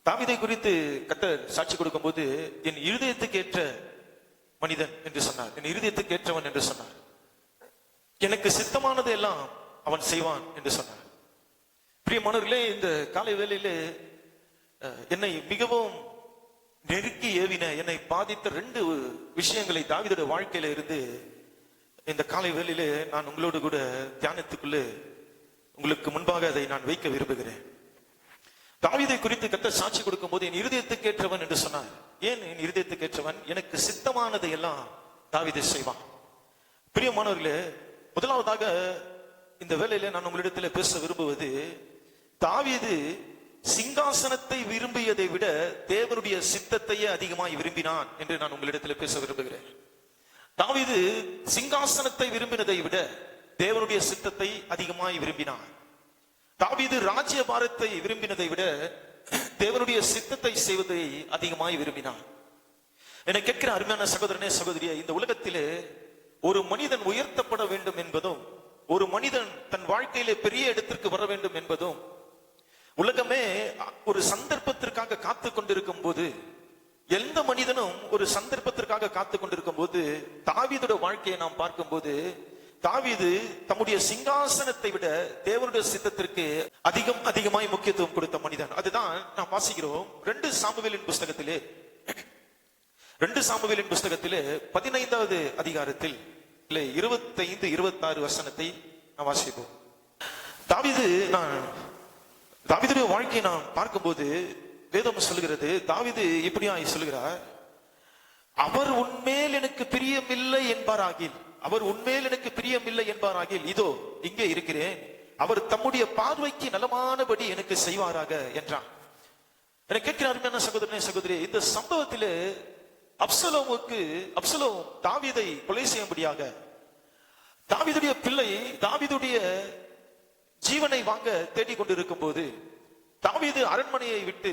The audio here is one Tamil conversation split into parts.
தாவீதை குறித்து கர்த்தர் சாட்சி கொடுக்கும் போது என் இருதயத்துக்கு ஏற்ற மனிதன் என்று சொன்னார். என் இருதயத்துக்கு ஏற்றவன் என்று சொன்னார். எனக்கு சித்தமானது எல்லாம் அவன் செய்வான் என்று சொன்னார். பிரியமானவர்களே, இந்த காலை வேளையிலே என்னை மிகவும் நெருக்கி ஏவின, என்னை பாதித்த 2 விஷயங்களை தாவீதுடைய வாழ்க்கையில இருந்து இந்த காலை வேளையிலே நான் உங்களோடு கூட தியானத்துக்குள்ளே உங்களுக்கு முன்பாக அதை நான் வைக்க விரும்புகிறேன். தாவீதை குறித்து கர்த்தர் சாட்சி கொடுக்கும் போது என் இருதயத்துக்கு ஏற்றவன் என்று சொன்னார். ஏன் என் இருதயத்துக்கு ஏற்றவன்? எனக்கு சித்தமானதை எல்லாம் தாவீது செய்வான். பிரியமானவர்களே, முதலாவதாக இந்த வேளையில நான் உங்களிடத்தில் பேச விரும்புவது, தாவீது சிங்காசனத்தை விரும்பியதை விட தேவனுடைய சித்தத்தையே அதிகமாய் விரும்பினான் என்று நான் உங்களிடத்தில் பேச விரும்புகிறேன். தாவீது சிங்காசனத்தை விரும்பினதை விட தேவனுடைய சித்தத்தை அதிகமாய் விரும்பினான். தாவீது ராஜ்ய பாரத்தை விரும்பினதை விட தேவனுடைய சித்தத்தை செய்வதை அதிகமாய் விரும்பினான். என்னை கேட்கிற அருமையான சகோதரனே, சகோதரியே, இந்த உலகத்திலே ஒரு மனிதன் உயர்த்தப்பட வேண்டும் என்பதும், ஒரு மனிதன் தன் வாழ்க்கையிலே பெரிய இடத்திற்கு வர வேண்டும் என்பதும், உலகமே ஒரு சந்தர்ப்பத்திற்காக காத்து கொண்டிருக்கும் போது, எந்த மனிதனும் ஒரு சந்தர்ப்பத்திற்காக காத்து கொண்டிருக்கும் போது, தாவீதுடைய வாழ்க்கையை நாம் பார்க்கும் போது, தாவீது தம்முடைய சிங்காசனத்தை விட தேவனுடைய சித்தத்திற்கு அதிகமாய் முக்கியத்துவம் கொடுத்த மனிதன். அதுதான் நாம் வாசிக்கிறோம் 2 சாமுவேலின் புஸ்தகத்திலே 15வது அதிகாரத்தில் 25, 26 வசனத்தை நாம் வாசிப்போம். தாவீதுடைய வாழ்க்கையை நாம் பார்க்கும்போது வேதம் சொல்லுகிறது, தாவீது இப்படியாய் சொல்லுகிறார், அவர் உன்மேல் எனக்கு பிரியமில்லை என்பாராகில், அவர் உன்மேல் எனக்கு பிரியமில்லை என்பாராகில், இதோ இங்கே இருக்கிறேன், அவர் தம்முடைய பார்வைக்கு நலமானபடி எனக்கு செய்வாராக என்றான். எனக்கு கேட்கிற அருமையான சகோதரனே, சகோதரி, இந்த சம்பவத்திலே அப்சலோம் தாவீதை கொலை செய்யும்படியாக, தாவீதுடைய பிள்ளை தாவீதுடைய ஜீவனை வாங்க தேடிக் கொண்டிருக்கும் போது, தாவீது அரண்மனையை விட்டு,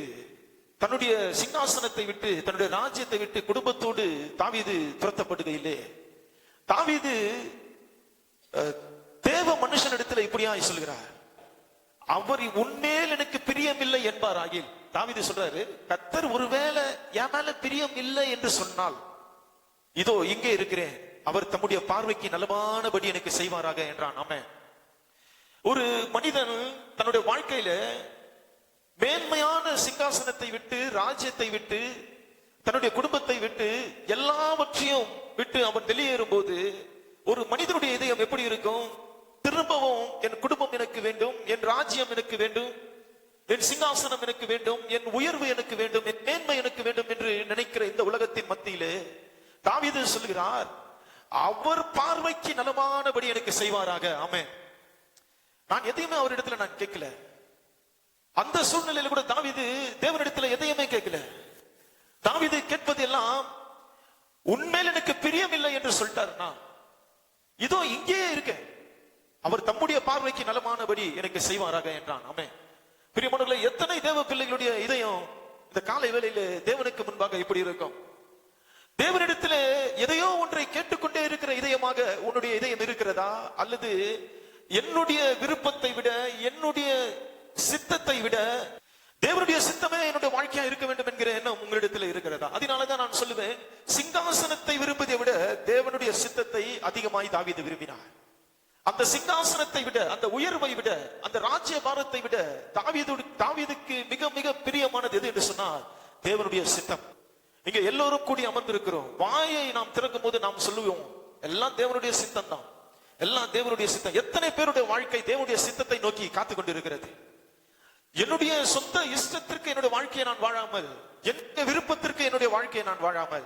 தன்னுடைய சிங்காசனத்தை விட்டு, தன்னுடைய ராஜ்யத்தை விட்டு குடும்பத்தோடு தாவீது துரத்தப்படுகையிலே, தாவீது தேவ மனுஷனிடத்தில் இப்படியாய் சொல்கிறார், அவர் உன்மேல் எனக்கு பிரியமில்லை என்பாராகில். தாவீது சொல்றாரு, கர்த்தர் ஒருவேளை என் மேல பிரியம் இல்லை என்று சொன்னால், இதோ இங்கே இருக்கிறேன், அவர் தம்முடைய பார்வைக்கு நலமானபடி எனக்கு செய்வாராக என்றான். ஆமென். ஒரு மனிதன் தன்னுடைய வாழ்க்கையில மேன்மையான சிங்காசனத்தை விட்டு, ராஜ்யத்தை விட்டு, தன்னுடைய குடும்பத்தை விட்டு, எல்லாவற்றையும் விட்டு அவன் வெளியேறும் போது ஒரு மனிதனுடைய இதயம் எப்படி இருக்கும்? திரும்பவும் என் குடும்பம் எனக்கு வேண்டும், என் ராஜ்யம் எனக்கு வேண்டும், என் சிங்காசனம் எனக்கு வேண்டும், என் உயர்வு எனக்கு வேண்டும், என் மேன்மை எனக்கு வேண்டும் என்று நினைக்கிற இந்த உலகத்தின் மத்தியிலே தாவீது சொல்கிறார், அவர் பார்வைக்கு நலமானபடி எனக்கு செய்வாராக. ஆமென். நான் எதையுமே அவரிடத்துல நான் கேட்கல. அந்த சூழ்நிலையில கூட தாவீது தேவனிடத்துல எதையுமே கேட்கல. தாவீது கேட்பது எல்லாம், உன்மேல் எனக்கு பிரியமில்லை என்று சொல்லிட்டாருன்னா, இதோ இங்கே இருக்க, அவர் தம்முடைய பார்வைக்கு நலமானபடி எனக்கு செய்வாராக என்றான். ஆமென். பிரியமானவர்களே, எத்தனை தேவ பிள்ளைகளுடைய இதயம் இந்த காலை வேளையில தேவனுக்கு முன்பாக இப்படி இருக்கும்? தேவனிடத்திலே எதையோ ஒன்றை கேட்டுக்கொண்டே இருக்கிற இதயமாக உன்னுடைய இதயம் இருக்கிறதா? அல்லது என்னுடைய விருப்பத்தை விட, என்னுடைய சித்தத்தை விட தேவனுடைய சித்தமே என்னுடைய வாழ்க்கையா இருக்க வேண்டும் என்கிற எண்ணம் உங்களிடத்தில் இருக்கிறதா? அதனாலதான் நான் சொல்லுவேன், சிங்காசனத்தை விரும்புவதை விட தேவனுடைய சித்தத்தை அதிகமாய் தாவீது விரும்பினார். அந்த சிங்காசனத்தை விட, அந்த உயர்வை விட, அந்த ராஜ்ய பாரத்தை விட தாவீதுக்கு மிக மிக பிரியமானது எது என்று சொன்னால் தேவனுடைய சித்தம். இங்க எல்லோரும் கூடி அமர்ந்திருக்கிறோம். வாயை நாம் திறக்கும் போது நாம் சொல்லுவோம், எல்லாம் தேவனுடைய சித்தம் தான், எல்லாம் தேவனுடைய சித்தம். எத்தனை பேருடைய வாழ்க்கை தேவனுடைய சித்தத்தை நோக்கி காத்து கொண்டிருக்கிறது? என்னுடைய சொந்த இஷ்டத்திற்கு என்னுடைய வாழ்க்கையை நான் வாழாமல், எந்த விருப்பத்திற்கு என்னுடைய வாழ்க்கையை நான் வாழாமல்,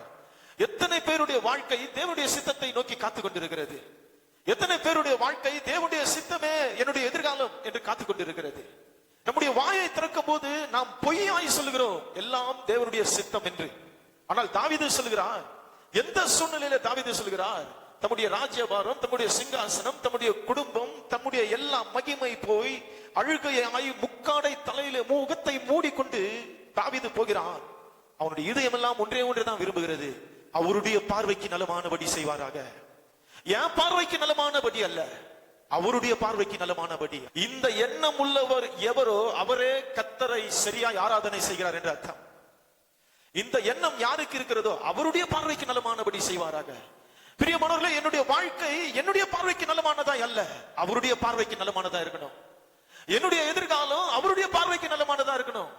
எத்தனை பேருடைய வாழ்க்கை தேவனுடைய சித்தத்தை நோக்கி காத்து கொண்டிருக்கிறது? எத்தனை பேருடைய வாழ்க்கை தேவனுடைய சித்தமே என்னுடைய எதிர்காலம் என்று காத்துக் கொண்டிருக்கிறது? நம்முடைய வாயை திறக்கும் போது நாம் பொய்யாய் சொல்லுகிறோம், எல்லாம் தேவனுடைய சித்தம் என்று. ஆனால் தாவீது சொல்லுகிறார், எந்த சூழ்நிலையில தாவீது சொல்லுகிறார், தம்முடைய ராஜ்யபாரம், தம்முடைய சிங்காசனம், தம்முடைய குடும்பம், தம்முடைய எல்லா மகிமை போய் அழுகையாய் முக்காடை தலையில முகத்தை மூடிக்கொண்டு தாவீது போகிறான். அவனுடைய இதயம் எல்லாம் ஒன்றே ஒன்றுதான் விரும்புகிறது, அவருடைய பார்வைக்கு நலமானபடி செய்வாராக. என் பார்வைக்கு நலமானபடி அல்ல, அவருடைய பார்வைக்கு நலமானபடி. இந்த எண்ணம் உள்ளவர் எவரோ அவரே கர்த்தரை சரியாய் ஆராதனை செய்கிறார் என்று அர்த்தம். இந்த எண்ணம் யாருக்கு இருக்கிறதோ அவருடைய பார்வைக்கு நலமானபடி செய்வாராக. பிரியமானவர்களே, என்னுடைய வாழ்க்கை என்னுடைய பார்வைக்கு நலமானதா அல்ல, அவருடைய பார்வைக்கு நலமானதா இருக்கணும். என்னுடைய எதிர்காலம் அவருடைய பார்வைக்கு நலமானதா இருக்கணும்.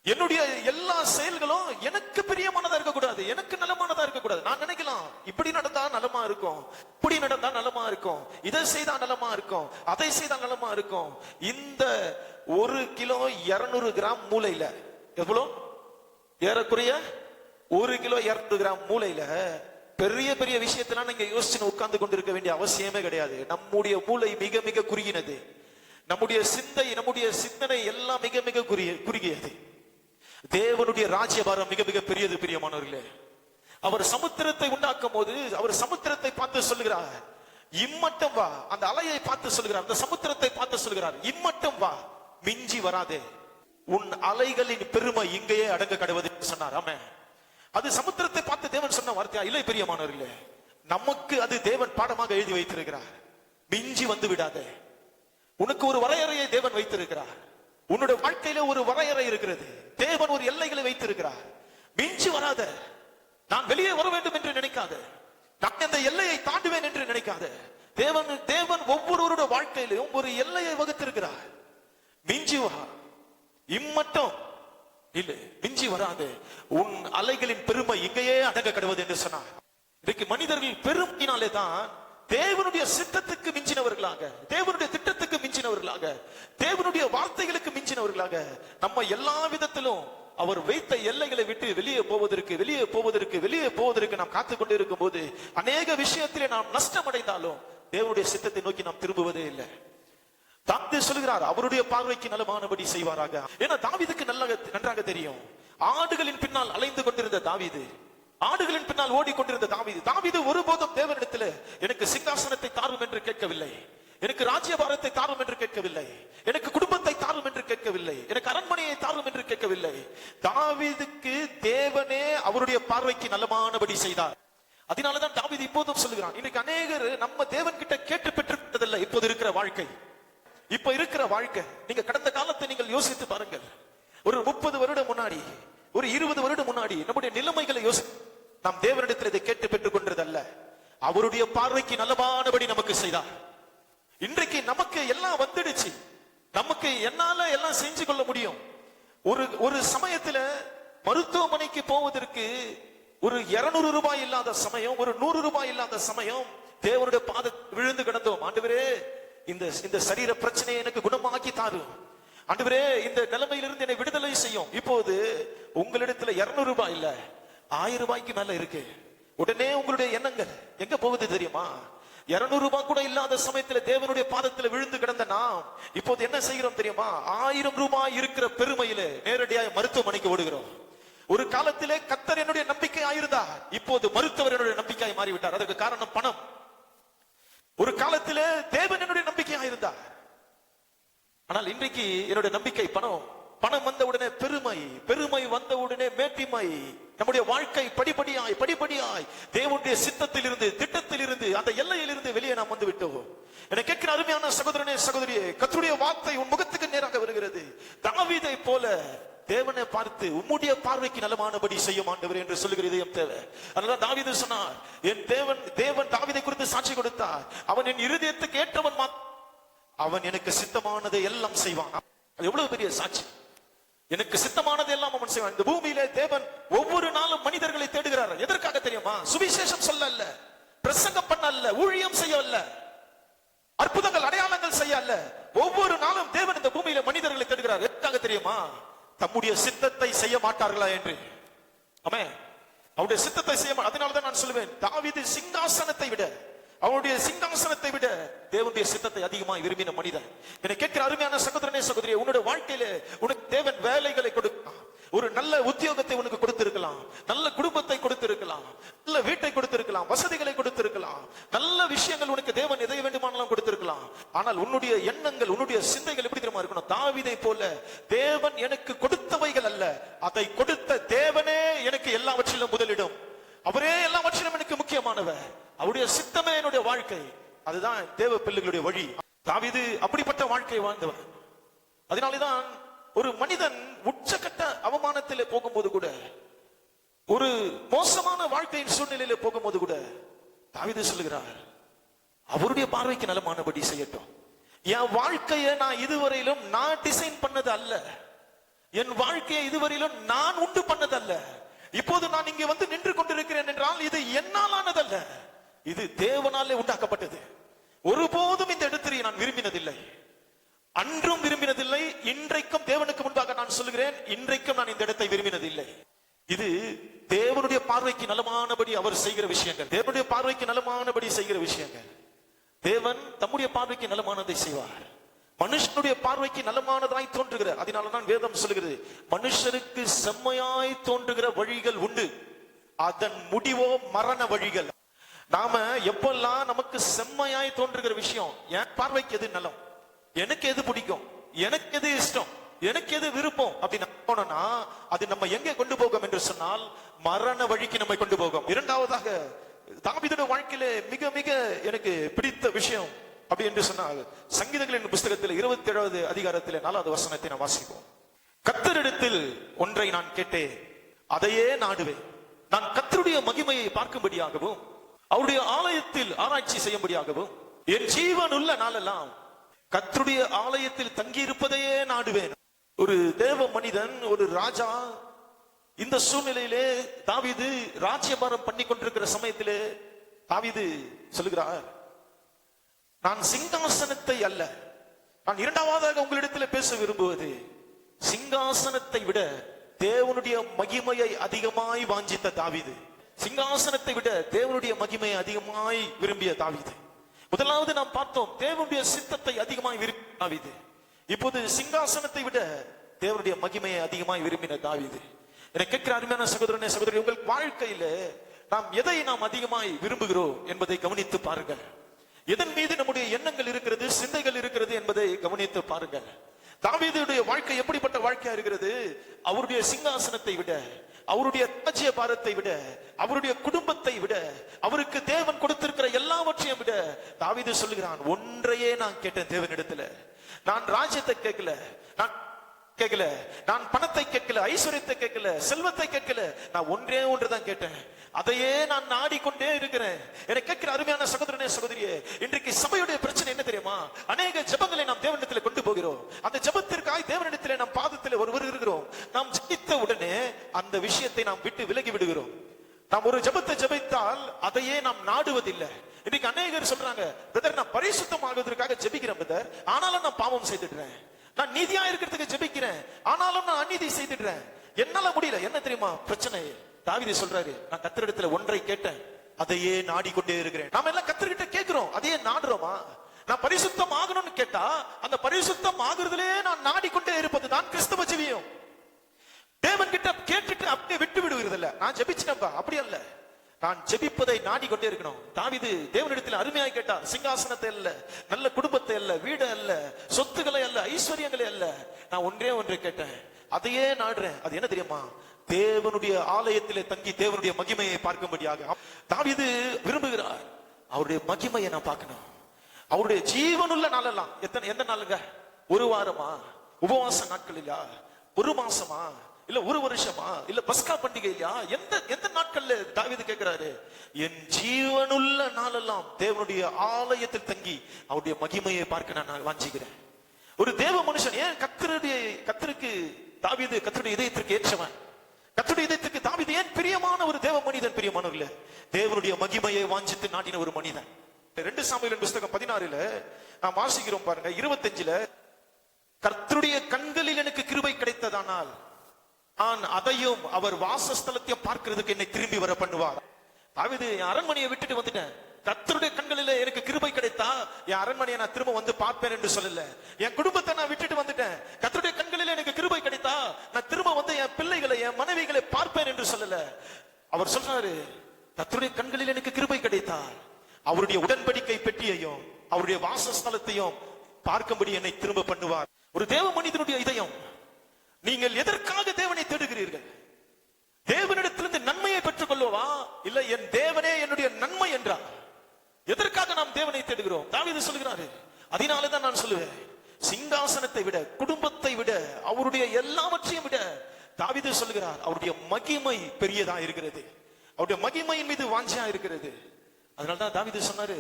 என்னுடைய எல்லா செயல்களும் எனக்கு பிரியமானதா இருக்கக்கூடாது, எனக்கு நலமானதா இருக்கக்கூடாது. நான் நினைக்கலாம் இப்படி நடந்தா நலமா இருக்கும், இப்படி நடந்தா நலமா இருக்கும், இதை செய்தா நலமா இருக்கும், அதை செய்தா நலமா இருக்கும். இந்த 1 கிலோ 200 கிராம் மூளையில எவ்வளவு? ஏறக்குறைய 1 கிலோ 200 கிராம் மூளையில பெரிய பெரிய விஷயத்தெல்லாம் நீங்க யோசிச்சு உட்கார்ந்து கொண்டிருக்க வேண்டிய அவசியமே கிடையாது. நம்முடைய மூளை மிக மிக குறுகினது. நம்முடைய சிந்தனை எல்லாம் மிக மிக குறுகியது. தேவனுடைய ராஜ்யபாரம் மிக மிக பெரியது. பிரியமானவர்களே, அவர் சமுத்திரத்தை உண்டாக்கும் போது அவர் சமுத்திரத்தை பார்த்து சொல்லுகிறார், இம்மட்டம் வா. அந்த அலையை பார்த்து சொல்லுகிறார், அந்த சமுத்திரத்தை பார்த்து சொல்லுகிறார், இம்மட்டம் வா, மிஞ்சி வராதே, உன் அலைகளின் பெருமை இங்கேயே அடங்க கடவுது சொன்னார். ஆமென். அது சமுத்திரத்தை பார்த்து தேவன் சொன்ன வார்த்தையா? இல்லை பிரியமானவர்களே, நமக்கு அது தேவன் பாடமாக எழுதி வைத்திருக்கிறார். மிஞ்சி வந்து விடாதே. உனக்கு ஒரு வரையறையை தேவன் வைத்திருக்கிறார். உன்னுடைய வாழ்க்கையில ஒரு வரையறை இருக்கிறது. தேவன் ஒரு எல்லைகளை வைத்திருக்கிறார். மிஞ்சி வராத. நான் வெளியே வர வேண்டும் என்று நினைக்காத, நான் அந்த எல்லையை தாண்டுவேன் என்று நினைக்காத. தேவன் ஒவ்வொருவருடைய வாழ்க்கையிலும் ஒரு எல்லையை வகுத்திருக்கிறார். மிஞ்சி வா, இம்மட்டம் இல்லை, மிஞ்சி வராது, உன் அலைகளின் பெருமை இங்கேயே அடங்க கடவுது என்று சொன்னார். இன்றைக்கு மனிதர்கள் பெருமையினாலே தான் தேவனுடைய சித்தத்துக்கு மிஞ்சினவர்களாக, தேவனுடைய திட்டத்துக்கு மிஞ்சினவர்களாக, தேவனுடைய வார்த்தைகளுக்கு மிஞ்சினவர்களாக, நம்ம எல்லா விதத்திலும் அவர் வைத்த எல்லைகளை விட்டு வெளியே போவதற்கு நாம் காத்துக் கொண்டு இருக்கும் போது அநேக விஷயத்திலே நாம் நஷ்டம் அடைந்தாலும் தேவனுடைய சித்தத்தை நோக்கி நாம் திரும்புவதே இல்லை. தாவீது சொல்கிறார், அவருடைய பார்வைக்கு நலமானபடி செய்வாராக. ஏன்னா தாவீதுக்கு நன்றாக தெரியும், ஆடுகளின் பின்னால் அலைந்து கொண்டிருந்த தாவீது, ஆடுகளின் பின்னால் ஓடிக்கொண்டிருந்த தாவீது ஒருபோதும் தேவனிடத்தில் எனக்கு சிங்காசனத்தை தாரும் என்று கேட்கவில்லை, எனக்கு ராஜ்யபாரத்தை தாரும் என்று கேட்கவில்லை, எனக்கு குடும்பத்தை தாரும் என்று கேட்கவில்லை, எனக்கு அரண்மனையை தாரும் என்று கேட்கவில்லை. தாவீதுக்கு தேவனே அவருடைய பார்வைக்கு நலமானபடி செய்தார். அதனாலதான் தாவீது இப்போதும் சொல்லுகிறான், இன்னைக்கு அநேகர் நம்ம தேவன் கிட்ட கேட்டு பெற்றுவிட்டதில்லை. இப்போது இருக்கிற வாழ்க்கை, இப்ப இருக்கிற வாழ்க்கை, நீங்க கடந்த காலத்தை நீங்கள் யோசித்து பாருங்கள். ஒரு 30 வருடம் முன்னாடி, ஒரு 20 வருடம் முன்னாடி நம்முடைய நிலைமைகளை நாம் தேவனிடத்தில் இதை கேட்டு பெற்றுக் கொண்டதல்ல, அவருடைய பார்வைக்கு நலமானபடி நமக்கு செய்தார். இன்றைக்கு நமக்கு எல்லாம் வந்துடுச்சு, நமக்கு என்னால எல்லாம் செஞ்சு கொள்ள முடியும். ஒரு சமயத்துல மருத்துவமனைக்கு போவதற்கு ஒரு 200 ரூபாய் இல்லாத சமயம், ஒரு 100 ரூபாய் இல்லாத சமயம் தேவனுடைய பாதத்தில் விழுந்து கிடந்தோம். ஆண்டவரே, இந்த சரீர பிரச்சனையை எனக்கு குணமாக்கி தாரு, ஆண்டவரே இந்த நிலைமையிலிருந்து என்னை விடுதலை செய்யும். இப்போது உங்களிடத்துல 200 ரூபாய் இல்ல, 1000 ரூபாய்க்கு மேல இருக்கு. உடனே உங்களுடைய எண்ணங்கள் எங்க போகுது தெரியுமா? 200 ரூபாய் கூட இல்லாத சமயத்துல தேவனுடைய பாதத்துல விழுந்து கிடந்த நாம் இப்போது என்ன செய்கிறோம் தெரியுமா? 1000 ரூபாய் இருக்கிற பெருமையில நேரடியாக மருத்துவமனைக்கு ஓடுகிறோம். ஒரு காலத்திலே கர்த்தர் என்னுடைய நம்பிக்கை ஆயிருந்தார், இப்போது மருத்துவர் என்னுடைய நம்பிக்கையாய் மாறிவிட்டார். அதற்கு காரணம் பணம். ஒரு காலத்திலே தேவன் என்னுடைய நம்பிக்கையாக இருந்தார், ஆனால் இன்றைக்கு என்னுடைய நம்பிக்கை பணம். பணம் வந்த உடனே பெருமை வந்த உடனே மேட்டிமை. நம்முடைய வாழ்க்கை படிப்படியாய் தேவனுடைய சித்தத்தில் இருந்து, திட்டத்தில் இருந்து, அந்த எல்லையில் இருந்து வெளியே நாம் வந்து விட்டோம். என கேட்கிற அருமையான சகோதரனே, சகோதரியே, கர்த்தருடைய வார்த்தை உன் முகத்துக்கு நேராக வருகிறது. தாவீதை போல தேவனை பார்த்து உம்முடைய பார்வைக்கு நலமானபடி செய்யும் ஆண்டவர் என்று சொல்லுகிற இதயம் தேவை. அதனால தாவீது சொன்னார், என் தேவன் தாவீதை குறித்து சாட்சி கொடுத்தார், அவன் என் இருதயத்துக்கு ஏற்றவன், அவன் எனக்கு சித்தமானதை எல்லாம் செய்வான். அது எவ்வளவு பெரிய சாட்சி! எனக்கு சித்தமானது எல்லாம் அவன் செய்வான். இந்த பூமியிலே தேவன் ஒவ்வொரு நாளும் மனிதர்களை தேடுகிறார். எதற்காக தெரியுமா? சுவிசேஷம் சொல்ல அல்ல, பிரசங்கம் பண்ண அல்ல, ஊழியம் செய்ய அல்ல, அற்புதங்கள் அடையாளங்கள் செய்ய அல்ல. ஒவ்வொரு நாளும் தேவன் இந்த பூமியில மனிதர்களை தேடுகிறார். எதற்காக தெரியுமா? தம்முடைய சித்தத்தை செய்ய மாட்டார்களா என்று. ஆமென். அவருடைய சித்தத்தை செய்ய. அதனாலதான் நான் சொல்லுவேன், தாவீது சிங்காசனத்தை விட, அவனுடைய சிங்காசனத்தை விட தேவனுடைய சித்தத்தை அதிகமாக விரும்பின மனிதன். என்னை கேட்கிற அருமையான சகோதரனே, சகோதரியே, உன்னுடைய வாழ்க்கையில உனக்கு தேவன் வேலைகளை கொடுக்கலாம், ஒரு நல்ல உத்தியோகத்தை உனக்கு கொடுத்திருக்கலாம், நல்ல குடும்பத்தை கொடுத்திருக்கலாம், நல்ல வீட்டை கொடுத்திருக்கலாம், வசதிகளை கொடுத்திருக்கலாம், நல்ல விஷயங்கள் உனக்கு தேவன் எதை வேண்டுமானாலும் கொடுத்திருக்கலாம். ஆனால் உன்னுடைய எண்ணங்கள், உன்னுடைய சிந்தைகள் எப்படி தெரியுமா இருக்கணும்? தாவீதை போல தேவன் எனக்கு கொடுத்தவைகள் அல்ல, அதை கொடுத்த தேவனே எனக்கு எல்லாவற்றிலும் முதலிடம், அவரே எல்லாவற்றிலும் எனக்கு முக்கியமானவர், அவருடைய சித்தமே என்னுடைய வாழ்க்கை. அதுதான் தேவ பிள்ளைகளுடைய வழி. தாவீது அப்படிப்பட்ட வாழ்க்கை வாழ்ந்தவர். அதனாலேதான் ஒரு மனிதன் உச்சகட்ட அவமானத்திலே போகும்போது கூட, ஒரு மோசமான வாழ்க்கையின் சூழ்நிலையில போகும்போது கூட தாவீது சொல்லுகிறார், அவருடைய பார்வைக்கு நலமானபடி செய்யட்டும். என் வாழ்க்கையை நான் இதுவரையிலும் நான் டிசைன் பண்ணது அல்ல, என் வாழ்க்கையை இதுவரையிலும் நான் உண்டு பண்ணது அல்ல. இப்போது நான் இங்கே வந்து நின்று கொண்டிருக்கிறேன் என்றால் இது என்னால் ஆனதல்ல, இது தேவனாலே உண்டாக்கப்பட்டது. ஒருபோதும் இந்த இடத்தை நான் விரும்பினதில்லை, அன்றும் விரும்பினதில்லை, இன்றைக்கும் தேவனுக்கு முன்பாக நான் சொல்லுகிறேன், இன்றைக்கும் நான் இந்த இடத்தை விரும்பினதில்லை. இது தேவனுடைய பார்வைக்கு நலமானபடி அவர் செய்கிற விஷயங்கள், தேவனுடைய பார்வைக்கு நலமானபடி செய்கிற விஷயங்கள். தேவன் தம்முடைய பார்வைக்கு நலமானதை செய்வார், மனுஷனுடைய பார்வைக்கு நலமானதாய் தோன்றுகிற. அதனாலதான் வேதம் சொல்லுகிறது, மனுஷனுக்கு செம்மையாய் தோன்றுகிற வழிகள் உண்டு, அதன் முடிவோ மரண வழிகள். நாம எப்பெல்லாம் நமக்கு செம்மையாய் தோன்றுகிற விஷயம், என் பார்வைக்கு எது நலம், எனக்கு எது பிடிக்கும், எனக்கு எது இஷ்டம், எனக்கு எது விருப்பம் அப்படின்னு போனோம்னா அது நம்ம எங்கே கொண்டு போகும் என்று சொன்னால் மரண வழிக்கு நம்மை கொண்டு போகும். இரண்டாவதாக தாவீதுடைய வாழ்க்கையிலே மிக மிக எனக்கு பிடித்த விஷயம் அப்படி என்று சொன்னால், சங்கீதங்களின் புஸ்தகத்தில் 27வது அதிகாரத்தில் 4வது வசனத்தை நான் வாசிப்போம். கர்த்தரிடத்தில் ஒன்றை நான் கேட்டேன், அதையே நாடுவேன். நான் கர்த்தருடைய மகிமையை பார்க்கும்படியாகவும் அவருடைய ஆலயத்தில் ஆராய்ச்சி செய்யும்படியாகவும் என் ஜீவன் உள்ள நாளெல்லாம் கர்த்தருடைய ஆலயத்தில் தங்கி இருப்பதையே நாடுவேன். ஒரு தேவ மனிதன், ஒரு ராஜா, இந்த சூழ்நிலையிலே தாவீது ராஜ்யபாரம் பண்ணி கொண்டிருக்கிற சமயத்திலே தாவீது சொல்லுகிறார், நான் சிங்காசனத்தை அல்ல, நான் இரண்டாவதாக உங்களிடத்தில் பேச விரும்புவது சிங்காசனத்தை விட தேவனுடைய மகிமையை அதிகமாய் வாஞ்சித்த தாவீது, சிங்காசனத்தை விட தேவனுடைய மகிமையை அதிகமாய் விரும்பிய தாவீது. முதலாவது நாம் பார்த்தோம், தேவனுடைய சித்தத்தை அதிகமாய் விரும்பிய தாவீது. இப்போது சிங்காசனத்தை விட தேவனுடைய மகிமையை அதிகமாய் விரும்பின தாவீது. என்னை கேட்கிற அருமையான சகோதரனே சகோதரி, உங்கள் வாழ்க்கையில நாம் எதை நாம் அதிகமாய் விரும்புகிறோம் என்பதை கவனித்து பாருங்கள். எதன் மீது நம்முடைய எண்ணங்கள் இருக்கிறது, சிந்தைகள் இருக்கிறது என்பதை கவனித்து பாருங்கள். தாவீதுடைய வாழ்க்கை எப்படிப்பட்ட வாழ்க்கையா இருக்கிறது? அவருடைய சிங்காசனத்தை விட, அவருடைய ராஜ்ய பாரத்தை விட, அவருடைய குடும்பத்தை விட, அவருக்கு தேவன் கொடுத்திருக்கிற எல்லாவற்றையும் விட தாவீது சொல்லுகிறான், ஒன்றையே நான் கேட்டேன் தேவனிடத்துல. நான் ராஜ்யத்தை கேட்கல, நான் பணத்தை கேட்கல, ஐஸ்வர்யத்தை கேட்கல, செல்வத்தை கேட்கல, நான் ஒன்றே ஒன்றுதான் கேட்டேன், அதையே நான் நாடிக்கொண்டே இருக்கிறேன். என்னை கேட்கிற அருமையான சகோதரனே சகோதரியே, இன்றைக்கு சபையுடைய பிரச்சனை என்ன தெரியுமா? அநேக ஜெபங்களை நாம் தேவனிடத்தில் கொண்டு போகிறோம், அந்த ஜெபத்திற்காய் தேவனிடத்தில் நாம் பாதத்தில் ஒருவர் இருக்கிறோம், நாம் ஜெபித்த உடனே அந்த விஷயத்தை நாம் விட்டு விலகி விடுகிறோம். நாம் ஒரு ஜெபத்தை ஜெபித்தால் அதையே நாம் நாடுவதில்லை. இன்னைக்கு அநேகர் சொல்றாங்க, பிரதர் நான் பரிசுத்தம் ஆகுவதற்காக ஜெபிக்கிறேன் பிரதர், ஆனாலும் நான் பாவம் செய்துடுறேன், நான் நீதியா இருக்கிறதுக்கு ஜெபிக்கிறேன், ஆனாலும் நான் அநீதி செய்துடுறேன், என்னால முடியல. என்ன தெரியுமா பிரச்சனை? தாவீது சொல்றாரு, நான் கர்த்தரிடத்துல ஒன்றை கேட்டேன், அதையே நாடிக்கொண்டே இருக்கிறேன். நாம எல்லாம் கர்த்தர்கிட்ட கேட்கிறோம், அதையே நாடுறோமா? நான் பரிசுத்தம் ஆகணும்னு கேட்டா அந்த பரிசுத்தம் ஆகுறதுலே நான் நாடிக்கொண்டே இருப்பது தான் கிறிஸ்தவ ஜீவியம். தேவன் கிட்ட கேட்டுட்டு அப்படியே விட்டு விடுகிறது இல்ல, நான் ஜெபிச்சிட்டேன்பா, அப்படி அல்ல, நான் ஜெபிப்பதை நாடிக்கொண்டே இருக்கணும். தாவீது தேவனிடத்தில் அருமையாய் கேட்டார், சிங்காசனத்தை அல்ல, நல்ல குடும்பத்தை அல்ல, வீடு அல்ல, சொத்துக்களை அல்ல, ஐஸ்வர்யங்களை அல்ல, நான் ஒன்றே ஒன்றை கேட்டேன், அதையே நாடுறேன். அது என்ன தெரியுமா? தேவனுடைய ஆலயத்திலே தங்கி தேவனுடைய மகிமையை பார்க்கும்படியாக தாவீது விரும்புகிறார். அவருடைய மகிமையை நான் பார்க்கணும். அவருடைய ஜீவனுள்ள நாளெல்லாம், எந்த நாளுங்க? ஒரு வாரமா, உபவாச நாட்கள் இல்லையா, ஒரு மாசமா, இல்ல ஒரு வருஷமா, இல்ல பஸ்கா பண்டிகை இல்லையா, எந்த நாட்கள்ல தாவீது கேட்கிறாரு, என் ஜீவனுள்ள நாளெல்லாம் தேவனுடைய ஆலயத்தில் தங்கி அவருடைய மகிமையை பார்க்க நான் வாஞ்சிக்கிறேன். ஒரு தேவ மனுஷன் ஏன் கர்த்தருக்கு தாவீது கர்த்தருடைய இதயத்திற்கு ஏற்றவன், கர்த்தருடைய இதயத்திற்கு தாவீது ஏன் பிரியமான ஒரு தேவ மனிதன்? பிரியமானவர்களே, தேவனுடைய மகிமையை வாஞ்சித்து நாடின ஒரு மனிதன். 2 சாமுவேலின் புஸ்தகம் 16ல நாம் வாசிக்கிறோம் பாருங்க, 25ல, கர்த்தருடைய கண்களில் எனக்கு கிருபை கிடைத்ததானால் நான் அதையும் அவர் வாசஸ்தலத்தையும் பார்க்கிறதுக்கு என்னை திரும்பி வர பண்ணுவார். தாவீது, என் அரண்மனையை விட்டுட்டு வந்துட்டேன், கர்த்தருடைய கண்களில எனக்கு கிருபை கிடைத்தா என் அரண்மனையை நான் திரும்ப வந்து பார்ப்பேன் என்று சொல்லல. என் குடும்பத்தை நான் விட்டுட்டு வந்துட்டேன், கர்த்தருடைய கண்களில எனக்கு கிருபை கிடைத்தா நான் திரும்ப வந்து என் பிள்ளைகளை, என் மனைவிகளை பார்ப்பேன் என்று சொல்லல. அவர் சொல்றாரு, கர்த்தருடைய கண்களில் எனக்கு கிருபை கிடைத்தா அவருடைய உடன்படிக்கை பெட்டியையும் அவருடைய வாசஸ்தலத்தையும் பார்க்கும்படி என்னை திரும்ப பண்ணுவார். ஒரு தேவ மனிதனுடைய இதயம். நீங்கள் எதற்காக தேவனை தேடுகிறீர்கள்? தேவனிடத்திலிருந்து நன்மையை பெற்றுக் கொள்ளவா, இல்ல என் தேவனே என்னுடைய நன்மை என்றார்? எதற்காக நாம் தேவனை தேடுகிறோம்? தாவீது சொல்கிறாரு, அதனாலதான் நான் சொல்லுவேன், சிங்காசனத்தை விட, குடும்பத்தை விட, அவருடைய எல்லாவற்றையும் விட தாவீது சொல்லுகிறார், அவருடைய மகிமை பெரியதா இருக்கிறது, அவருடைய மகிமையின் மீது வாஞ்சையா இருக்கிறது. அதனால்தான் தாவீது சொன்னாரு,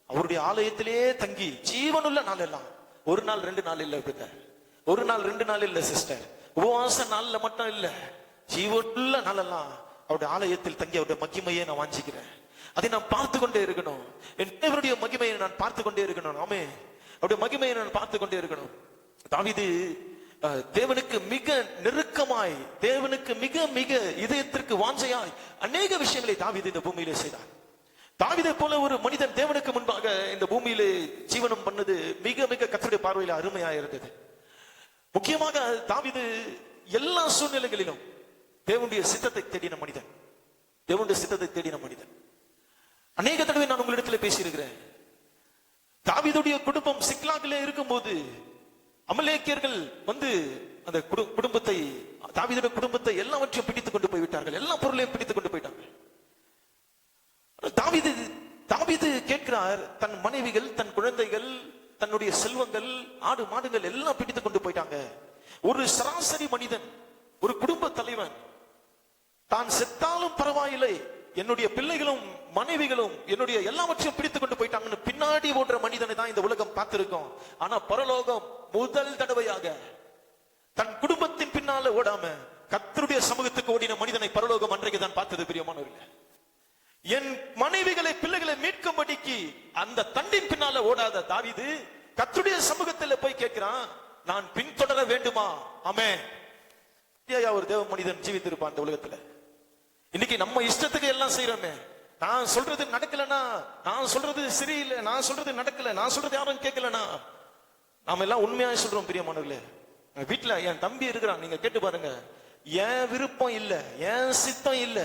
அவருடைய ஆலயத்திலே தங்கி ஜீவனுள்ள நாள் எல்லாம், ஒரு நாள் 2 நாள் இல்ல பிரதர், ஒரு நாள் 2 நாள் இல்ல சிஸ்டர், உபவாச நாள்ல மட்டும் இல்ல, ஜீவனுள்ள நாளெல்லாம் அவருடைய ஆலயத்தில் தங்கி அவருடைய மகிமையை நான் வாஞ்சிக்கிறேன். அதை நான் பார்த்து கொண்டே இருக்கணும். என் தேவனுடைய மகிமையை நான் பார்த்து கொண்டே இருக்கணும். ஆமே, அவருடைய மகிமையை நான் பார்த்து கொண்டே இருக்கணும். தாவீது தேவனுக்கு மிக நெருக்கமாய், தேவனுக்கு மிக மிக இதயத்திற்கு வாஞ்சையாய் அநேக விஷயங்களை தாவீது இந்த பூமியிலே செய்தார். தாவீதை போல ஒரு மனிதன் தேவனுக்கு முன்பாக இந்த பூமியிலே ஜீவனம் பண்ணது மிக மிக கர்த்தருடைய பார்வையில் அருமையா இருந்தது. முக்கியமாக தாவீது எல்லா சூழ்நிலைகளிலும் தேவனுடைய சித்தத்தை தேடின மனிதன், தேவனுடைய சித்தத்தை தேடின மனிதன். அநேக தடவை நான் உங்களிடத்தில் பேசியிருக்கிறேன். தாவீதுடைய குடும்பம் சிக்லாகிலே இருக்கும்போது அமலேக்கியர்கள் வந்து அந்த குடும்பத்தை, தாவீதுடைய குடும்பத்தை எல்லாவற்றையும் பிடித்துக் கொண்டு போய் விட்டார்கள், எல்லா பொருளையும் பிடித்துக் கொண்டு போயிட்டாங்க. தாவீது கேட்கிறார், தன் மனைவிகள், தன் குழந்தைகள், தன்னுடைய செல்வங்கள், ஆடு மாடுகள் எல்லாம் பிடித்துக் கொண்டு போயிட்டாங்க. ஒரு சராசரி மனிதன், ஒரு குடும்ப தலைவன், தான் செத்தாலும் பரவாயில்லை, என்னுடைய பிள்ளைகளும் மனைவிகளும் என்னுடைய எல்லாவற்றையும் பிடித்துக் கொண்டு போயிட்டாங்கன்னு பின்னாடி ஓடுற மனிதனை தான் இந்த உலகம் பார்த்திருக்கோம். ஆனா பரலோகம் முதல் தடவையாக தன் குடும்பத்தின் பின்னால ஓடாம கர்த்தருடைய சமூகத்துக்கு ஓடின மனிதனை பரலோகம் அன்றைக்கு தான் பார்த்தது. பிரியமானவர்களே, என் மனைவிகளை பிள்ளைகளை மீட்கும்படிக்கு அந்த தண்டின் பின்னால ஓடாத தாவீது கர்த்தருடைய சமூகத்தில் போய் கேட்கிறான், நான் பின்தொடர வேண்டுமா? ஆமென். ஒரு தேவ மனிதன் ஜீவித்திருப்பான் இந்த உலகத்துல. இன்னைக்கு நம்ம இஷ்டத்துக்கு எல்லாம் செய்யறோமே, நான் சொல்றது நடக்கலனா, நான் சொல்றது சரியில்லை, நான் சொல்றது நடக்கல, நான் சொல்றது யாரும் கேட்கலனா, நாம எல்லாம் உண்மையா சொல்றோம். பிரியமானவர்களே, வீட்டுல என் தம்பி இருக்கிறான், நீங்க கேட்டு பாருங்க, என் விருப்பம் இல்ல, என் சித்தம் இல்ல,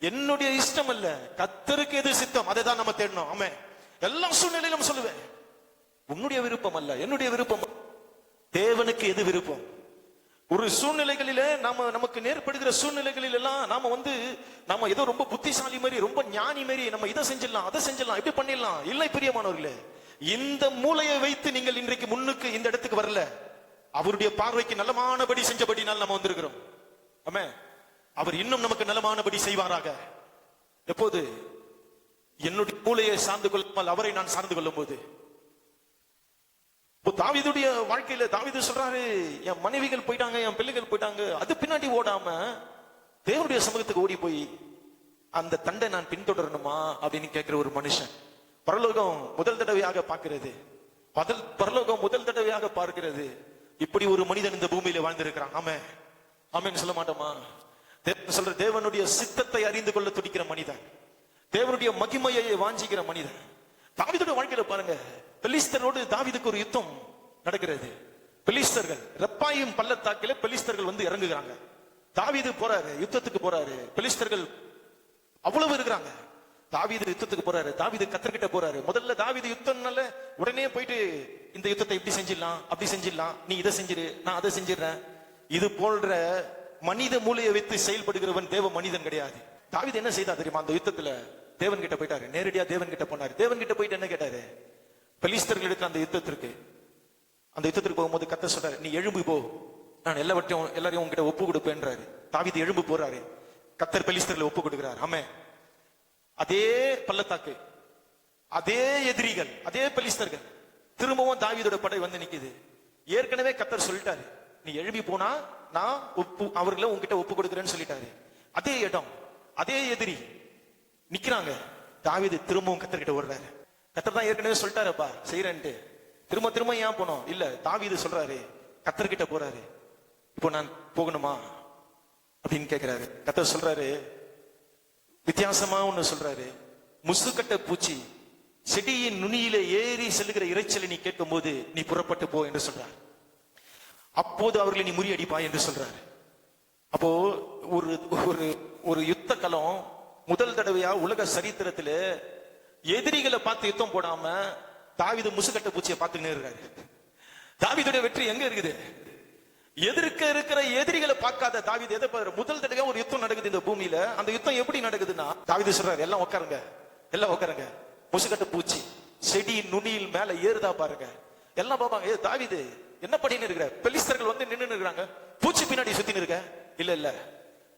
என்னுடைய இஷ்டம் இல்ல, கர்த்தருக்கு எது சித்தம் அதை தான் நம்ம தேடணும். ஆமே, எல்லா சூழ்நிலையிலும் சொல்லுவேன், உன்னுடைய விருப்பம் அல்ல, என்னுடைய விருப்பம், தேவனுக்கு எது விருப்பம். ஒரு சூழ்நிலைகளிலே நமக்கு நேர்படுகிற சூழ்நிலைகளில் எல்லாம் நாம ஏதோ ரொம்ப புத்திசாலி மாதிரி, ரொம்ப ஞானி மாதிரி, நம்ம இதை செஞ்சிடலாம், அதை செஞ்சிடலாம், இப்படி பண்ணிடலாம். இல்லை பிரியமானவர்களே, இந்த மூளையை வைத்து நீங்கள் இன்றைக்கு முன்னுக்கு இந்த இடத்துக்கு வரல, அவருடைய பார்வைக்கு நலமானபடி செஞ்சபடினால் நம்ம வந்திருக்கிறோம். ஆமே, அவர் இன்னும் நமக்கு நலமானபடி செய்வாராக. எப்போது? என்னுடைய மூளையை சார்ந்து கொள்ளாமல் அவரை நான் சார்ந்து கொள்ளும் போது. தாவீதுடைய வாழ்க்கையில தாவீது சொல்றாரு, என் மனைவிகள் போயிட்டாங்க, என் பிள்ளைகள் போயிட்டாங்க, அது பின்னாடி ஓடாம தேவனுடைய சமூகத்துக்கு ஓடி போய் அந்த தண்டை நான் பின்தொடரணுமா அப்படின்னு கேட்கிற ஒரு மனுஷன் பரலோகம் முதல் தடவையாக பார்க்கிறது. பரலோகம் முதல் தடவையாக பார்க்கிறது. இப்படி ஒரு மனிதன் இந்த பூமியில வாழ்ந்திருக்கிறான். ஆமே, ஆமேன்னு சொல்ல மாட்டோமா? சொல்ற தேவனுடைய சித்தத்தை அறிந்து கொள்ள துடிக்கிற மனிதன், தேவனுடைய மகிமையை வாஞ்சிக்கிற மனிதன். தாவீதுடைய வாழ்க்கையில பாருங்க, பெலிஸ்தரோடு தாவீதுக்கு ஒரு யுத்தம் நடக்கிறது. பெலிஸ்தர்கள் ரெப்பாயிம் பள்ளத்தாக்கில பெலிஸ்தர்கள் வந்து இறங்குகிறாங்க. தாவீது போறாரு, யுத்தத்துக்கு போறாரு. பெலிஸ்தர்கள் அவ்வளவு இருக்கிறாங்க. தாவீது யுத்தத்துக்கு போறாரு, தாவீது கர்த்தர்கிட்ட போறாரு. முதல்ல தாவீது யுத்தம்னால உடனே போயிட்டு இந்த யுத்தத்தை இப்படி செஞ்சிடலாம், அப்படி செஞ்சிடலாம், நீ இதை செஞ்சிரு, நான் அதை செஞ்சிடறேன், இது போன்ற மனித மூளையை வைத்து செயல்படுகிறவன் தேவ மனிதன் கிடையாது. தாவீது என்ன செய்தா தெரியுமா? அந்த யுத்தத்துல தேவன் கிட்ட போயிட்டாரு, நேரடியா தேவன் கிட்ட போனாரு. தேவன் கிட்ட போயிட்டு என்ன கேட்டாரு? பெலிஸ்தர்கள் எடுத்த அந்த யுத்தத்திற்கு போகும்போது கர்த்தர் சொல்றாரு, நீ எழும்பு போ, நான் எல்லாரையும் உங்ககிட்ட ஒப்பு கொடுப்பேன்றாரு. தாவீது எழும்பு போறாரு, கர்த்தர் பெலிஸ்தர்களை ஒப்பு கொடுக்கிறார். ஆமே, அதே பள்ளத்தாக்கு, அதே எதிரிகள், அதே பெலிஸ்தர்கள், திரும்பவும் தாவீதோட படை வந்து நிக்குது. ஏற்கனவே கர்த்தர் சொல்லிட்டாரு, நீ எழும்பி போனா நான் அவர்களை உங்ககிட்ட ஒப்பு கொடுக்கிறேன்னு சொல்லிட்டாரு. அதே இடம், அதே எதிரி நிக்கிறாங்க. தாவீது திரும்பவும் கர்த்தர்கிட்ட ஓடுறாரு. கர்த்தர் தான் ஏற்கனவே சொல்லிட்டாருப்பா செய்யறேன்ட்டு, திரும்ப திரும்ப ஏன் போனோம்? இல்ல, தாவீது சொல்றாரு, கர்த்தர்கிட்ட போறாரு, இப்போ நான் போகணுமா அப்படின்னு கேட்கிறாரு. கர்த்தர் சொல்றாரு, வித்தியாசமா ஒண்ணு சொல்றாரு, முசுக்கட்ட பூச்சி செடியின் நுனியில ஏறி செல்லுகிற இறைச்சலை நீ கேட்கும் போது நீ புறப்பட்டு போ என்று சொல்றார். அப்போது அவர்களை நீ முறியடிப்பா என்று சொல்றாரு. அப்போ ஒரு ஒரு ஒரு யுத்த களம் முதல் தடவையா உலக சரித்திரத்துல எதிரிகளை பார்த்து யுத்தம் போடாம தாவீது முசுக்கட்ட பூச்சியை பார்த்துன்னு இருக்காரு. தாவீதுடைய வெற்றி எங்க இருக்குது? எதிர்க்க இருக்கிற எதிரிகளை பார்க்காத தாவீது எதை பாரு? முதல் தடவை ஒரு யுத்தம் நடக்குது இந்த பூமியில. அந்த யுத்தம் எப்படி நடக்குதுன்னா, தாவீது சொல்றாரு, எல்லாம் உட்காருங்க, எல்லாம் உட்காருங்க, முசுக்கட்ட பூச்சி செடி நுனியில் மேல ஏறுதா பாருங்க. எல்லாம் பாப்பாங்க, ஏ தாவீது என்ன பண்ணின்னு இருக்கிற? பெலிஸ்தர்கள் வந்து நின்னு இருக்கிறாங்க, பூச்சி பின்னாடி சுத்தின்னு இருக்க. இல்ல இல்ல,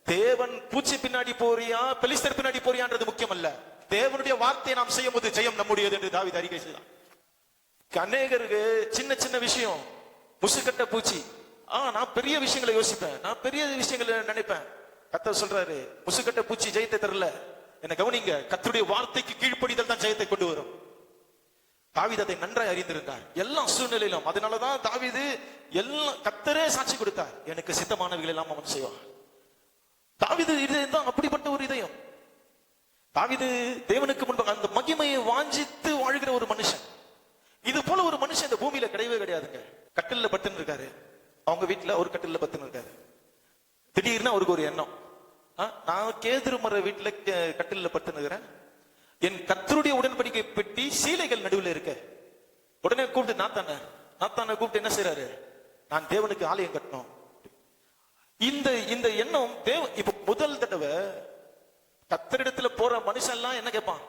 தேவன் பூச்சி பின்னாடி போறியா பெலிஸ்தர் பின்னாடி போறியான்றது முக்கியம் அல்ல. தேவனுடைய வார்த்தையை நாம் செய்யும் போது ஜெயம் நம்முடையது என்று தாவீது அறிக்கை செய்தான். அநேகருக்கு சின்ன சின்ன விஷயம், முசுக்கட்ட பூச்சி. நான் பெரிய விஷயங்களை யோசிப்பேன், நான் பெரிய விஷயங்களை நினைப்பேன். கர்த்தர் சொல்றாரு, முசுக்கட்ட பூச்சி ஜெயத்தை தரல, என்ன கவனிங்க, கர்த்தருடைய வார்த்தைக்கு கீழ்ப்படிதல் தான் ஜெயத்தை கொண்டு வரும். தாவீது அதை நன்றாய் அறிந்திருந்தார் எல்லா சூழ்நிலையிலும். அதனாலதான் தாவீது எல்லாம் கர்த்தரே சாட்சி கொடுத்தார், எனக்கு சித்தமானவைகள் எல்லாம் அவன் செய்வான். தாவீது இதயம் தான் அப்படிப்பட்ட ஒரு இதயம். தாவீது தேவனுக்கு முன்பாக அந்த மகிமையை வாஞ்சித்து வாழ்கிற ஒரு மனுஷன். இது போல ஒரு மனுஷன் இந்த பூமியில கிடையவே கிடையாதுங்க. கட்டில்ல பத்துன்னு இருக்காரு, அவங்க வீட்டுல ஒரு கட்டில்ல பத்துன்னு இருக்காரு. திடீர்னு அவருக்கு ஒரு எண்ணம், நான் கேதுரு மர வீட்டுல கட்டில்ல பத்துன்னு இருக்கிறேன், என் கர்த்தருடைய உடன்படிக்கை பெட்டி சீலைகள் நடுவில் இருக்க. உடனே கூப்பிட்டு நாத்தான கூப்பிட்டு என்ன செய்யறாரு, நான் தேவனுக்கு ஆலயம் கட்டணும். இந்த எண்ணம் இப்ப முதல் தடவை கர்த்தரிடத்துல போற மனுஷன் எல்லாம் என்ன கேட்பான்,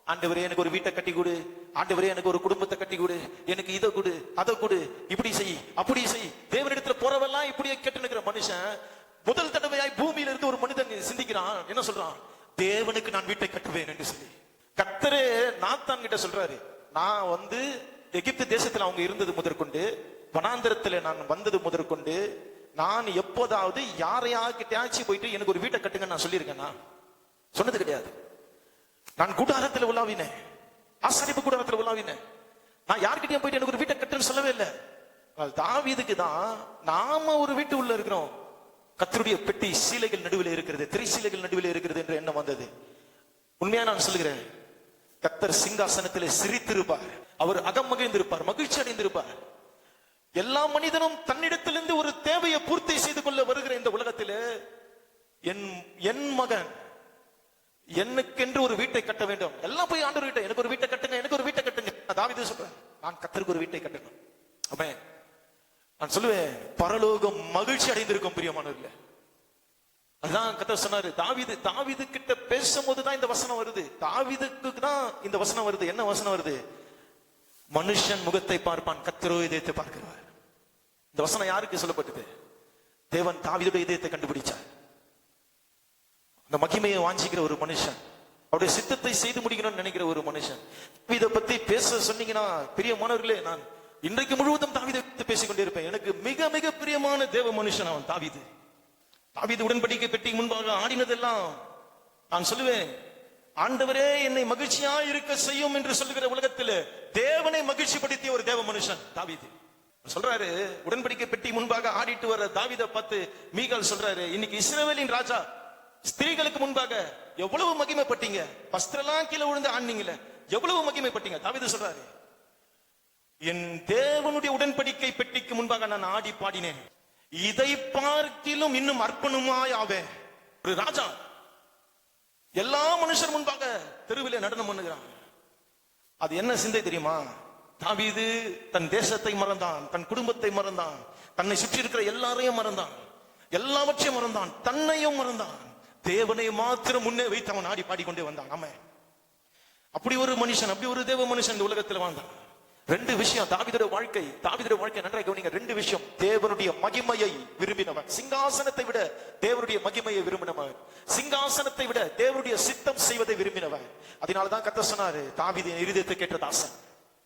ஆண்டவரே எனக்கு ஒரு வீட்டை கட்டி கொடு, ஆண்டவரே எனக்கு ஒரு குடும்பத்தை கட்டி கொடு, எனக்கு இதை கொடு அதை கொடு, இப்படி செய் அப்படி செய். தேவனிடத்துல போறவெல்லாம் இப்படியே கேட்டு நிக்கிற மனுஷன் முதல் தடவையாய் பூமியில இருந்து ஒரு மனிதன் சிந்திக்கிறான், என்ன சொல்றான், தேவனுக்கு நான் வீட்டை கட்டுவேன் என்று சொல்லி. கர்த்தரே நாத்தான் கிட்ட சொல்றாரு, நான் வந்து எகிப்து தேசத்துல அவங்க இருந்தது முதற்கொண்டு, வனாந்திரத்துல நான் வந்தது முதற்கொண்டு, நான் எப்போதாவது யாரையாச்சும் போயிட்டு எனக்கு ஒரு வீட்டை கட்டுங்க நான் சொல்லியிருக்கேன்னா? சொன்னது கிடையாது. நான் கூடாரத்துல உலாவினேன், ஆசாரிப்பு கூடாரத்துல உலாவினேன், நான் யார்கிட்டயும் போயிட்டு எனக்கு ஒரு வீட்டை கட்டுன்னு சொல்லவே இல்லை. தாவீதுக்கு தான் நாம ஒரு வீட்டு உள்ள இருக்கிறோம், கர்த்தருடைய பெட்டி சீலைகள் நடுவில் இருக்கிறது, திரை சீலைகள் நடுவில் இருக்கிறது என்ற எண்ணம் வந்தது. உண்மையா நான் சொல்லுகிறேன், கர்த்தர் சிங்காசனத்திலே சிரித்திருப்பார், அவர் அகமகிழ்ந்திருப்பார், மகிழ்ச்சி அடைந்திருப்பார். எல்லா மனிதனும் தன்னிடத்திலிருந்து ஒரு தேவையை பூர்த்தி செய்து கொள்ள வருகிற இந்த உலகத்திலே என் மகன் எனக்கென்று ஒரு வீட்டை கட்ட வேண்டும். எல்லாம் போய் ஆண்டவர் கிட்ட எனக்கு ஒரு வீட்டை கட்டுங்க, எனக்கு ஒரு வீட்டை கட்டுங்க. தாவீது சொல்றேன், நான் கர்த்தருக்கு ஒரு வீட்டை கட்டணும். ஆமென். நான் சொல்லுவேன், பரலோகம் மகிழ்ச்சி அடைந்திருக்கும் பிரியமானவர்களே. அதான் கர்த்தர் சொன்னாரு, தாவீது கிட்ட பேசும்போது தான் இந்த வசனம் வருது. தாவீதுக்கு தான் இந்த வசனம் வருது. என்ன வசனம் வருது? மனுஷன் முகத்தை பார்ப்பான், கர்த்தரோ இதயத்தை பார்க்கிறார். இந்த வசனம் யாருக்கு சொல்லப்பட்டது? தேவன் தாவீதுடைய இதயத்தை கண்டுபிடிச்சார். அந்த மகிமையை வாஞ்சிக்கிற ஒரு மனுஷன், அவருடைய சித்தத்தை செய்து முடிக்கணும்னு நினைக்கிற ஒரு மனுஷன். இதை பத்தி பேச சொன்னீங்கன்னா பிரியமானவர்களே, நான் இன்றைக்கு முழுவதும் தாவீதை பேசிக்கொண்டே இருப்பேன். எனக்கு மிக மிக பிரியமான தேவ மனுஷன் அவன் தாவீது. தாவீது உடன்படிக்கை பெட்டி முன்பாக ஆடினதெல்லாம் நான் சொல்லுவேன், ஆண்டவரே என்னை மகிழ்ச்சியா இருக்க செய்யும் என்று சொல்லுகிற உலகத்தில் தேவனை மகிழ்ச்சி படுத்திய ஒரு தேவ மனுஷன் தாவீது. சொல்றாரு, உடன்படிக்கை பெட்டி முன்பாக ஆடிட்டு வர தாவீதை பார்த்து மீகால் சொல்றாரு, இன்னைக்கு இஸ்ரவேலின் ராஜா ஸ்திரீகளுக்கு முன்பாக எவ்வளவு மகிமைப்பட்டீங்க, வஸ்திரம்லாம் கீழே விழுந்து ஆனீங்களே, எவ்வளவு மகிமைப்பட்டீங்க. தாவீது சொல்றாரு, என் தேவனுடைய உடன்படிக்கை பெட்டிக்கு முன்பாக நான் ஆடி பாடினேன், இதை பார்க்கிலும் இன்னும் அர்ப்பணமாய் ஆவேன். ஒரு ராஜா எல்லா மனுஷர் முன்பாக தெருவிலே நடனம் பண்ணுகிறான். அது என்ன சிந்தை தெரியுமா? தாவீது தன் தேசத்தை மறந்தான், தன் குடும்பத்தை மறந்தான், தன்னை சுற்றி இருக்கிற எல்லாரையும் மறந்தான், எல்லாவற்றையும் மறந்தான், தன்னையும் மறந்தான், தேவனை மாத்திரம் முன்னே வைத்து அவன் ஆடி பாடிக்கொண்டே வந்தான். ஆமா, அப்படி ஒரு மனுஷன், அப்படி ஒரு தேவ மனுஷன் இந்த உலகத்தில் வாழ்ந்தான். ரெண்டு விஷயம் தாவீதுடைய வாழ்க்கை நன்றாக கவனிங்க. ரெண்டு விஷயம், தேவனுடைய மகிமையை விரும்பினவன், சிங்காசனத்தை விட தேவனுடைய மகிமையை விரும்பினவன், சிங்காசனத்தை விட தேவனுடைய சித்தம் செய்வதை விரும்பினவன். அதனாலதான் கர்த்தர் சொன்னாரு, தாவீதின் இருதயத்தை கேட்ட தாசன்.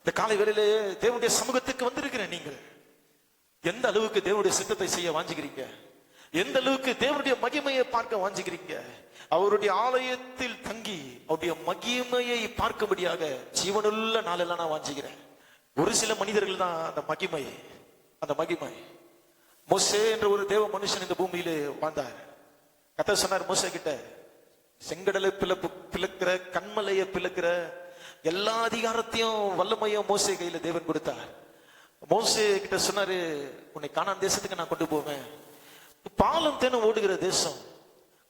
இந்த காலை வேளையிலே தேவனுடைய சமூகத்துக்கு வந்திருக்கிறேன். நீங்கள் எந்த அளவுக்கு தேவனுடைய சித்தத்தை செய்ய வாஞ்சிக்கிறீங்க? எந்த அளவுக்கு தேவனுடைய மகிமையை பார்க்க வாஞ்சிக்கிறீங்க? அவருடைய ஆலயத்தில் தங்கி அவருடைய மகிமையை பார்க்கும்படியாக ஜீவனுள்ள நாளெல்லாம் நான் வாஞ்சிக்கிறேன். ஒரு சில மனிதர்கள் தான் அந்த மகிமை. மோசே என்ற ஒரு தேவ மனுஷன் இந்த பூமியிலே வாழ்ந்தார். கர்த்தர் சொன்னார் மோசே கிட்ட, செங்கடலை பிளக்கிற, கண்மலையை பிளக்கிற எல்லா அதிகாரத்தையும் வல்லமையும் மோசே கையில தேவன் கொடுத்தார். மோசே கிட்ட சொன்னாரு, உன்னை கானான் தேசத்துக்கு நான் கொண்டு போவேன். பாலும் தேனும் ஓடுகிற தேசம்,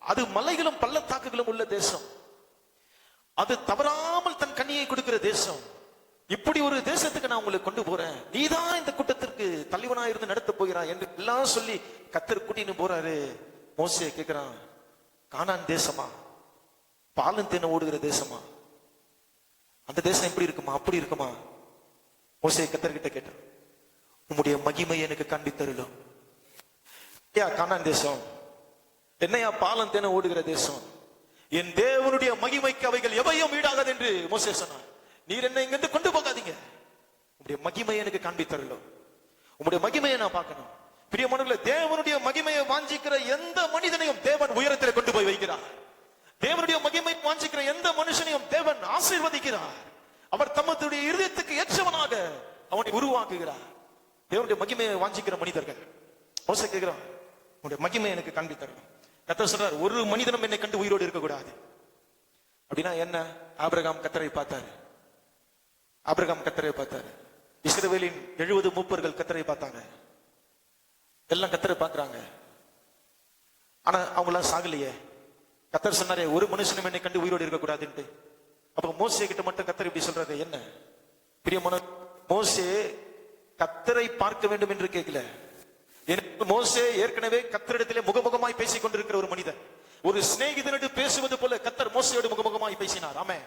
அது மலைகளும் பள்ளத்தாக்குகளும் உள்ள தேசம், அது தவறாமல் தன் கன்னியை கொடுக்கிற தேசம். இப்படி ஒரு தேசத்துக்கு நான் உங்களை கொண்டு போறேன், நீதான் இந்த கூட்டத்திற்கு தலைவனா இருந்து நடத்த போகிறாய் என்று எல்லாம் சொல்லி கர்த்தர் கூட்டின்னு போறாரு. மோசே கேட்கிறான், கானான் தேசமா, பாலும் தேனும் ஓடுகிற தேசமா? அந்த தேசம் எப்படி இருக்குமா, அப்படி இருக்குமா? மோசே கர்த்தர்கிட்ட கேட்டான், உம்முடைய மகிமையை எனக்கு காண்பித்தருளும். கானான் தேசம் என்னையா பாலம் தேன ஓடுகிற தேசம், என் தேவனுடைய மகிமைக்கு அவைகள் எவையும் ஈடாகாது என்று மோசே சொன்னார். நீர் என்னை இங்கிருந்து கொண்டு போகாதீங்க, உம்முடைய மகிமையை எனக்கு காண்பித்தருளும், உம்முடைய மகிமையை நான் பார்க்கணும். பிரியமானவர்களே, தேவனுடைய மகிமையை வாஞ்சிக்கிற எந்த மனிதனையும் தேவன் உயரத்தில் கொண்டு போய் வைக்கிறார். தேவனுடைய மகிமை வாஞ்சிக்கிற எந்த மனுஷனையும் தேவன் ஆசீர்வதிக்கிறார். அவர் தம்முடைய இருதயத்துக்கு ஏற்றவனாக அவனை உருவாக்குகிறார். தேவனுடைய மகிமையை வாஞ்சிக்கிற மனிதர்கள் மோசே கேட்கிறான், உன்னுடைய மகிமை எனக்கு காண்பித்தரணும். கர்த்தர் சொல்றார், ஒரு மனிதனும் என்னை கண்டு உயிரோடு இருக்கக்கூடாது. அப்படின்னா என்ன? ஆபிரகாம் கர்த்தரை பார்த்தாரு. ஆபிரகாம் கர்த்தரை பார்த்தாரு. இஸ்ரவேலின் 70 மூப்பர்கள் கர்த்தரை பார்த்தாங்க. எல்லாம் கர்த்தரை பார்க்கறாங்க. ஆனா அவங்க எல்லாம் சாகலையே. கர்த்தர் சொன்னாரே, ஒரு மனுஷனும் என்னை கண்டு உயிரோடு இருக்கக்கூடாதுன்ட்டு. அப்ப மோசே கிட்ட மட்டும் கர்த்தர் இப்படி சொல்றாரு. என்ன பிரியமான மோசே கர்த்தரை பார்க்க வேண்டும் என்று கேட்கல. மோசே ஏற்கனவே கர்த்தரிடத்திலே முகமுகமாய் பேசிக் கொண்டிருக்கிற ஒரு மனிதன். ஒரு சிநேகிதனிடம் பேசுவது போல கர்த்தர் மோசேயோடு முகமுகமாய் பேசினார். ஆமென்.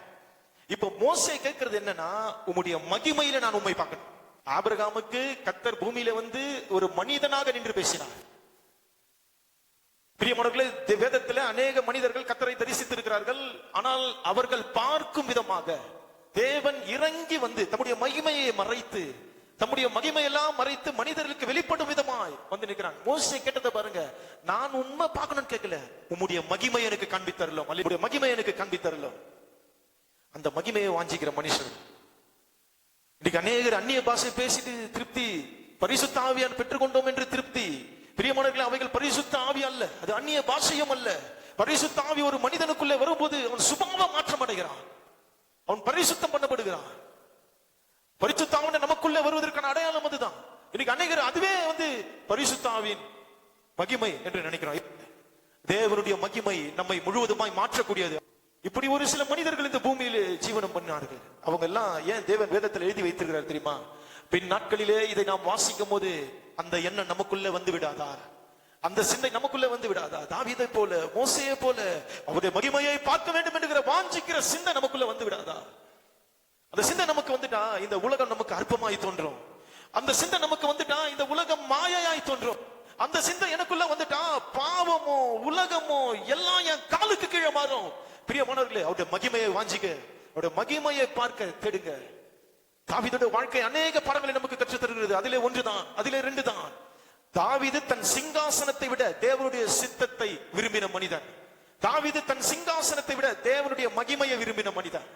இப்ப மோசே கேட்கிறது என்னன்னா, உம்முடைய மகிமையில நான் உம்மை பார்க்கணும். ஆபிரகாமுக்கு கர்த்தர் பூமியில வந்து ஒரு மனிதனாக நின்று பேசினார். பிரியமானவர்களே, வேதத்துல அநேக மனிதர்கள் கர்த்தரை தரிசித்திருக்கிறார்கள். ஆனால் அவர்கள் பார்க்கும் விதமாக தேவன் இறங்கி வந்து தம்முடைய மகிமையை மறைத்து, தம்முடைய மகிமையெல்லாம் மறைத்து மனிதர்களுக்கு வெளிப்படும் விதமாய் வந்து நிற்கிறான். மோசே கேட்டதை பாருங்க, நான் உண்மை பார்க்கணும்னு கேட்கல, உம்முடைய மகிமை எனக்கு காண்பித்தரலும், உம்முடைய மகிமை எனக்கு காண்பித்தரலும். அந்த மகிமையை வாஞ்சிக்கிற மனுஷன் இன்னைக்கு அநேகர் அந்நிய பாஷை பேசிட்டு திருப்தி, பரிசுத்த ஆவியான் பெற்றுக்கொண்டோம் என்று திருப்தி. பிரியமானவர்களே, அவைகள் பரிசுத்த ஆவி அல்ல, அது அந்நிய பாஷையும் அல்ல. பரிசுத்த ஆவி ஒரு மனிதனுக்குள்ளே வரும்போது அவன் சுபாவ மாற்றம் அடைகிறான், அவன் பரிசுத்தம் பண்ணப்படுகிறான். பரிசுத்த ஆவி நமக்குள்ளே வருவதற்கான அடையாளம் அதுதான். இன்னைக்கு அநேகர் அதுவே வந்து பரிசுத்த ஆவியின் மகிமை என்று நினைக்கிறோம். தேவனுடைய மகிமை நம்மை முழுவதுமாய் மாற்றக்கூடியது. இப்படி ஒரு சில மனிதர்கள் இந்த பூமியில ஜீவனம் பண்ணார்கள். அவங்க எல்லாம் ஏன் தேவன் வேதத்தில் எழுதி வைத்திருக்கிறார் தெரியுமா? பின் நாட்களிலே இதை நாம் வாசிக்கும் போது அந்த எண்ணம் நமக்குள்ள வந்து விடாதா, அந்த சிந்தை நமக்குள்ள வந்து விடாதா? தாவீதை போல, மோசேயை போல அவருடைய மகிமையை பார்க்க வேண்டும் என்கிற வாஞ்சிக்கிற சிந்தை நமக்குள்ள வந்து விடாதா? அந்த சிந்தை நமக்கு வந்துட்டா இந்த உலகம் நமக்கு அற்பமாய் தோன்றும். அந்த சிந்தை நமக்கு வந்துட்டா இந்த உலகம் மாயையாய் தோன்றும். அந்த சிந்தை எனக்குள்ள வந்துட்டா பாவமோ உலகமோ எல்லாம் என் காலுக்கு கீழே மாறும். பிரியமானவர்களே, அவருடைய மகிமையை வாஞ்சிக்க, அவருடைய மகிமையை பார்க்க தேடுங்க. தாவீதுடைய வாழ்க்கை அநேக பாடங்களை நமக்கு கற்றுத் தருகிறது. அதிலே ஒன்றுதான், அதிலே 2 தான். தாவீது தன் சிங்காசனத்தை விட தேவனுடைய சித்தத்தை விரும்பின மனிதன். தாவீது தன் சிங்காசனத்தை விட தேவனுடைய மகிமையை விரும்பின மனிதன்.